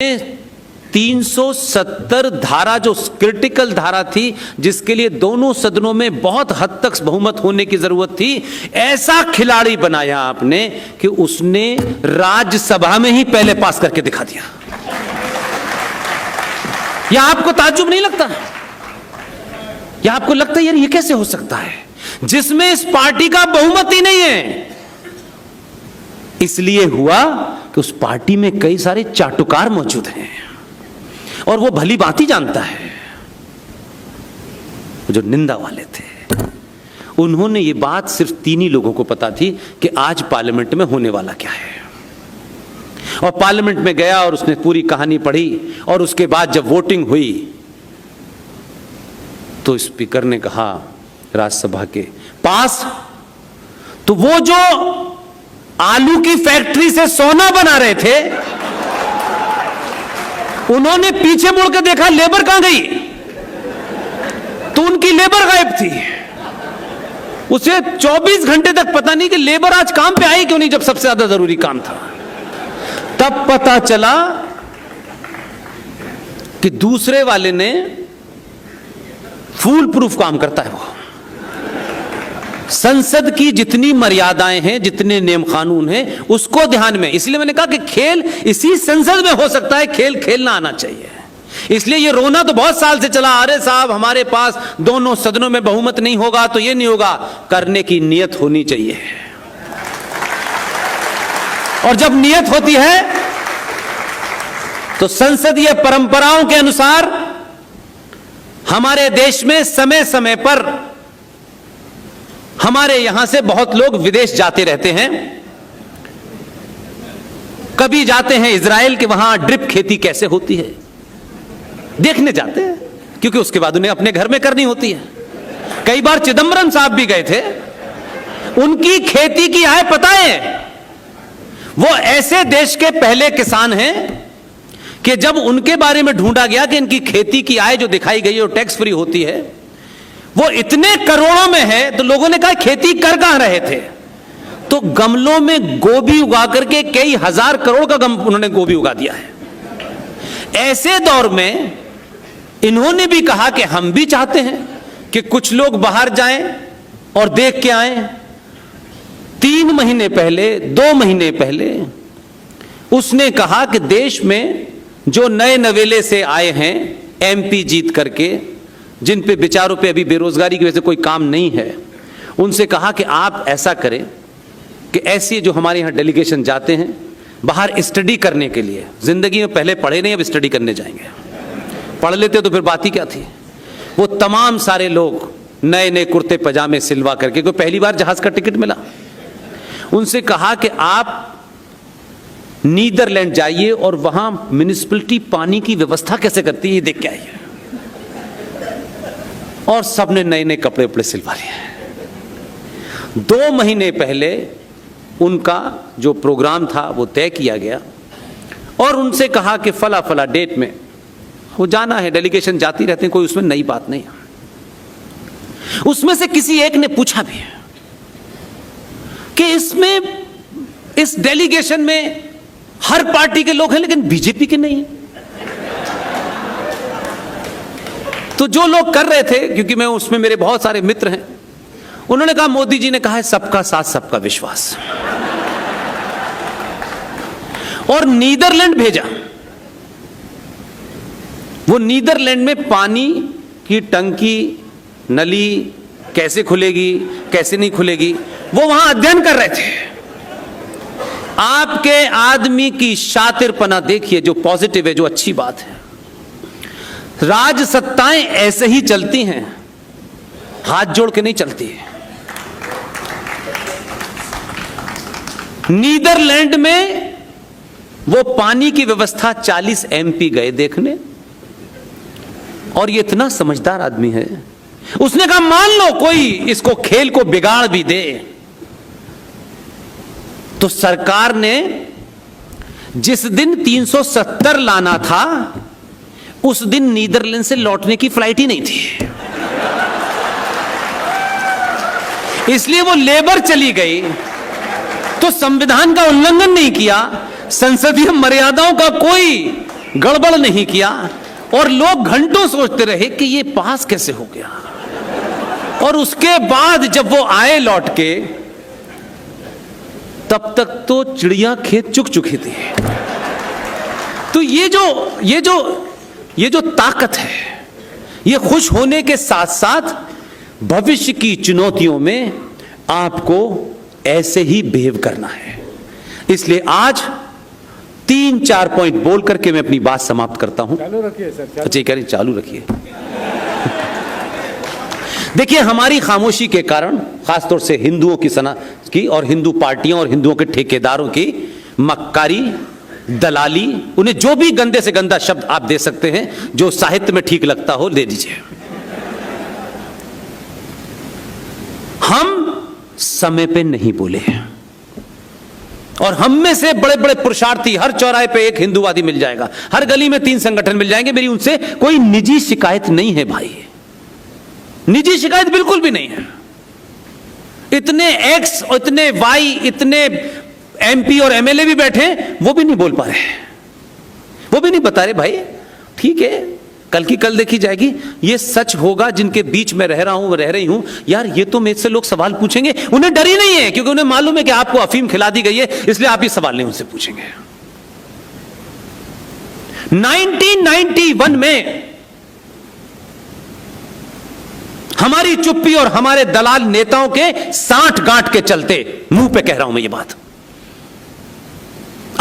370 धारा जो क्रिटिकल धारा थी, जिसके लिए दोनों सदनों में बहुत हद तक बहुमत होने की जरूरत थी, ऐसा खिलाड़ी बनाया आपने कि उसने राज्यसभा में ही पहले पास करके दिखा दिया। या आपको ताज्जुब नहीं लगता? या आपको लगता है यार ये कैसे हो सकता है, जिसमें इस पार्टी का बहुमत ही नहीं है? इसलिए हुआ कि उस पार्टी में कई सारे चाटुकार मौजूद हैं और वो भली बात ही जानता है। जो निंदा वाले थे, उन्होंने ये बात सिर्फ 3 ही लोगों को पता थी कि आज पार्लियामेंट में होने वाला क्या है। और पार्लियामेंट में गया और उसने पूरी कहानी पढ़ी और उसके बाद जब वोटिंग हुई तो स्पीकर ने कहा राज्यसभा के पास, तो वो जो आलू की फैक्ट्री से सोना बना रहे थे, उन्होंने पीछे मुड़ के देखा लेबर कहां गई, तो उनकी लेबर गायब थी। उसे 24 घंटे तक पता नहीं कि लेबर आज काम पे आई क्यों नहीं, जब सबसे ज्यादा जरूरी काम था। तब पता चला कि दूसरे वाले ने फूल प्रूफ काम करता है। वो संसद की जितनी मर्यादाएं हैं, जितने नियम कानून हैं, उसको ध्यान में, इसलिए मैंने कहा कि खेल इसी संसद में हो सकता है, खेल खेलना आना चाहिए। इसलिए ये रोना तो बहुत साल से चला, अरे साहब हमारे पास दोनों सदनों में बहुमत नहीं होगा तो ये नहीं होगा। करने की नियत होनी चाहिए, और जब नियत होती है तो संसदीय परंपराओं के अनुसार हमारे देश में समय समय पर हमारे यहां से बहुत लोग विदेश जाते रहते हैं। कभी जाते हैं इजराइल के, वहां ड्रिप खेती कैसे होती है देखने जाते हैं, क्योंकि उसके बाद उन्हें अपने घर में करनी होती है। कई बार चिदंबरम साहब भी गए थे, उनकी खेती की आय पता है। वो ऐसे देश के पहले किसान हैं कि जब उनके बारे में ढूंढा गया कि इनकी खेती की आय जो दिखाई गई है वो टैक्स फ्री होती है, वो इतने करोड़ों में है, तो लोगों ने कहा खेती कर कहां रहे थे? तो गमलों में गोभी उगा करके कई हजार करोड़ का उन्होंने गोभी उगा दिया है। ऐसे दौर में इन्होंने भी कहा कि हम भी चाहते हैं कि कुछ लोग बाहर जाएं और देख के आएं। 3 महीने पहले, 2 महीने पहले उसने कहा कि देश में जो नए नवेले से आए हैं एमपी जीत करके, जिन पे बेचारों पे अभी बेरोजगारी की वजह से कोई काम नहीं है, उनसे कहा कि आप ऐसा करें कि ऐसी जो हमारे यहाँ डेलीगेशन जाते हैं बाहर स्टडी करने के लिए, जिंदगी में पहले पढ़े नहीं, अब स्टडी करने जाएंगे। पढ़ लेते तो फिर बात ही क्या थी। वो तमाम सारे लोग नए नए कुर्ते पजामे सिलवा करके, कोई पहली बार जहाज का टिकट मिला, उनसे कहा कि आप नीदरलैंड जाइए और वहां म्युनिसिपलिटी पानी की व्यवस्था कैसे करती है ये देख के आइए। और सबने नए नए कपड़े उपड़े सिलवा लिए। 2 महीने पहले उनका जो प्रोग्राम था वो तय किया गया और उनसे कहा कि फला फला डेट में वो जाना है। डेलीगेशन जाती रहती है, कोई उसमें नई बात नहीं। उसमें से किसी एक ने पूछा भी कि इसमें, इस डेलीगेशन में हर पार्टी के लोग हैं लेकिन बीजेपी के नहीं है। तो जो लोग कर रहे थे, क्योंकि मैं उसमें मेरे बहुत सारे मित्र हैं, उन्होंने कहा मोदी जी ने कहा है सबका साथ सबका विश्वास, और नीदरलैंड भेजा। वो नीदरलैंड में पानी की टंकी, नली कैसे खुलेगी कैसे नहीं खुलेगी, वो वहां अध्ययन कर रहे थे। आपके आदमी की शातिरपना देखिए, जो पॉजिटिव है, जो अच्छी बात है। राजसत्ताएं ऐसे ही चलती हैं, हाथ जोड़ के नहीं चलती है। नीदरलैंड में वो पानी की व्यवस्था 40 एमपी गए देखने, और ये इतना समझदार आदमी है, उसने कहा मान लो कोई इसको खेल को बिगाड़ भी दे, तो सरकार ने जिस दिन 370 लाना था उस दिन नीदरलैंड से लौटने की फ्लाइट ही नहीं थी, इसलिए वो लेबर चली गई। तो संविधान का उल्लंघन नहीं किया, संसदीय मर्यादाओं का कोई गड़बड़ नहीं किया, और लोग घंटों सोचते रहे कि ये पास कैसे हो गया। और उसके बाद जब वो आए लौट के, तब तक तो चिड़िया खेत चुक चुकी थी। तो ये जो ताकत है, ये खुश होने के साथ साथ भविष्य की चुनौतियों में आपको ऐसे ही बिहेव करना है। इसलिए आज 3-4 पॉइंट बोल करके मैं अपनी बात समाप्त करता हूं। चालू रखिए सर। अच्छा, कह रही चालू रखिए। देखिए, हमारी खामोशी के कारण, खासतौर से हिंदुओं की सना की और हिंदू पार्टियों और हिंदुओं के ठेकेदारों की मक्कारी, दलाली, उन्हें जो भी गंदे से गंदा शब्द आप दे सकते हैं, जो साहित्य में ठीक लगता हो दे दीजिए। हम समय पे नहीं बोले, और हम में से बड़े बड़े पुरुषार्थी, हर चौराहे पे एक हिंदूवादी मिल जाएगा, हर गली में 3 संगठन मिल जाएंगे। मेरी उनसे कोई निजी शिकायत नहीं है भाई, निजी शिकायत बिल्कुल भी नहीं है। इतने एक्स और इतने वाई, इतने एमपी और एमएलए भी बैठे, वो भी नहीं बोल पा रहे, वो भी नहीं बता रहे भाई ठीक है, कल की कल देखी जाएगी, ये सच होगा जिनके बीच में रह रहा हूं, रह रही हूं। यार, ये तो मेरे से लोग सवाल पूछेंगे, उन्हें डर ही नहीं है, क्योंकि उन्हें मालूम है कि आपको अफीम खिला दी गई है, इसलिए आप ये सवाल नहीं उनसे पूछेंगे। 1991 में हमारी चुप्पी और हमारे दलाल नेताओं के साठ गांठ के चलते, मुंह पे कह रहा हूं मैं ये बात,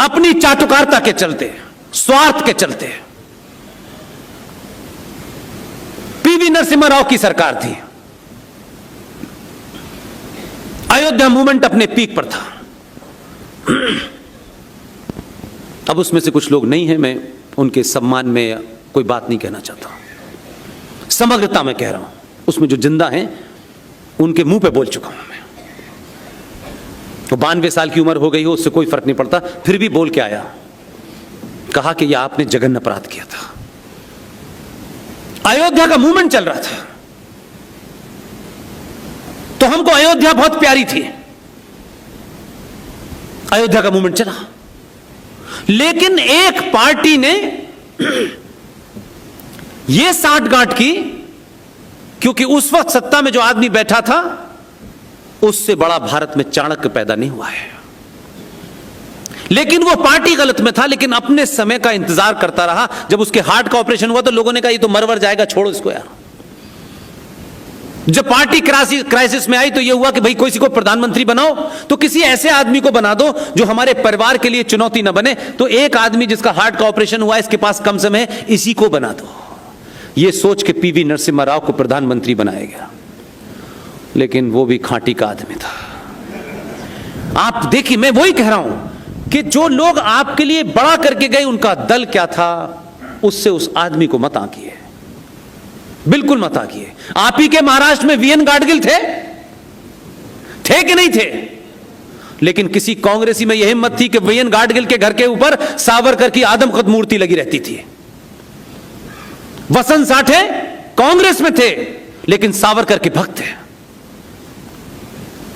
अपनी चाटुकारिता के चलते, स्वार्थ के चलते, पीवी नरसिम्हा राव की सरकार थी, अयोध्या मूवमेंट अपने पीक पर था। अब उसमें से कुछ लोग नहीं हैं, मैं उनके सम्मान में कोई बात नहीं कहना चाहता, समग्रता में कह रहा हूं। उसमें जो जिंदा हैं उनके मुंह पे बोल चुका हूं मैं। तो 92 साल की उम्र हो गई हो, उससे कोई फर्क नहीं पड़ता, फिर भी बोल के आया, कहा कि यह आपने जघन्य अपराध किया था। अयोध्या का मूवमेंट चल रहा था, तो हमको अयोध्या बहुत प्यारी थी, अयोध्या का मूवमेंट चला। लेकिन एक पार्टी ने यह साठगांठ की, क्योंकि उस वक्त सत्ता में जो आदमी बैठा था, उससे बड़ा भारत में चाणक्य पैदा नहीं हुआ है। लेकिन वो पार्टी गलत में था, लेकिन अपने समय का इंतजार करता रहा। जब उसके हार्ट का ऑपरेशन हुआ तो लोगों ने कहा ये तो मरवर जाएगा, छोड़ो इसको यार। जब पार्टी क्राइसिस में आई तो ये हुआ कि भाई किसी को प्रधानमंत्री बनाओ, तो किसी ऐसे आदमी को बना दो जो हमारे परिवार के लिए चुनौती न बने। तो एक आदमी जिसका हार्ट का ऑपरेशन हुआ, इसके पास कम समय है, इसी को बना दो। ये सोच के पीवी नरसिम्हा राव को प्रधानमंत्री बनाया गया, लेकिन वो भी खांटी का आदमी था। आप देखिए, मैं वही कह रहा हूं कि जो लोग आपके लिए बड़ा करके गए, उनका दल क्या था, उससे उस आदमी को मत आंकिए, बिल्कुल मत आंकिए। आप ही के महाराष्ट्र में वीएन गाडगिल थे कि नहीं थे? लेकिन किसी कांग्रेसी में यह हिम्मत थी कि वीएन गाडगिल के घर के ऊपर सावरकर की आदमकद मूर्ति लगी रहती थी। वसंत साठे कांग्रेस में थे, लेकिन सावरकर के भक्त थे।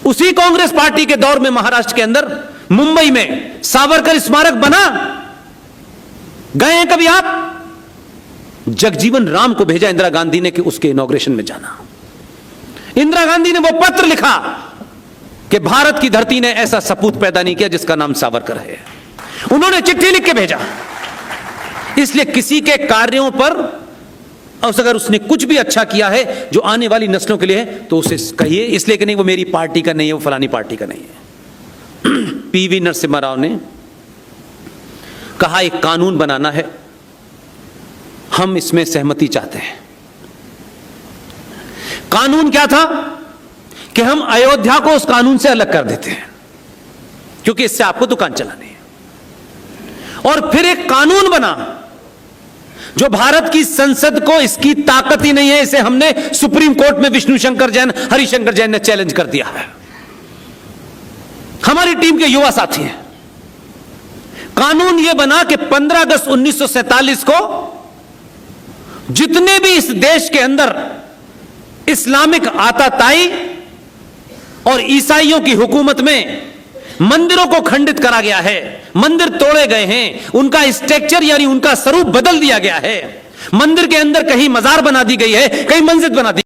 उसी कांग्रेस पार्टी के दौर में महाराष्ट्र के अंदर मुंबई में सावरकर स्मारक बना, गए हैं कभी आप? जगजीवन राम को भेजा इंदिरा गांधी ने कि उसके इनॉग्रेशन में जाना। इंदिरा गांधी ने वो पत्र लिखा कि भारत की धरती ने ऐसा सपूत पैदा नहीं किया जिसका नाम सावरकर है। उन्होंने चिट्ठी लिख के भेजा। इसलिए किसी के कार्यों पर, और अगर उसने कुछ भी अच्छा किया है जो आने वाली नस्लों के लिए है, तो उसे कहिए, इसलिए कि नहीं वो मेरी पार्टी का नहीं है, वो फलानी पार्टी का नहीं है। पीवी नरसिम्हा राव ने कहा एक कानून बनाना है, हम इसमें सहमति चाहते हैं। कानून क्या था कि हम अयोध्या को उस कानून से अलग कर देते हैं, क्योंकि इससे आपको दुकान चलानी है। और फिर एक कानून बना जो भारत की संसद को, इसकी ताकत ही नहीं है, इसे हमने सुप्रीम कोर्ट में विष्णु शंकर जैन, हरिशंकर जैन ने चैलेंज कर दिया है। हमारी टीम के युवा साथी हैं। कानून यह बना कि 15 अगस्त 1947 को जितने भी इस देश के अंदर इस्लामिक आताताई और ईसाइयों की हुकूमत में मंदिरों को खंडित करा गया है, मंदिर तोड़े गए हैं, उनका स्ट्रक्चर यानी उनका स्वरूप बदल दिया गया है। मंदिर के अंदर कहीं मजार बना दी गई है, कहीं मस्जिद बना दी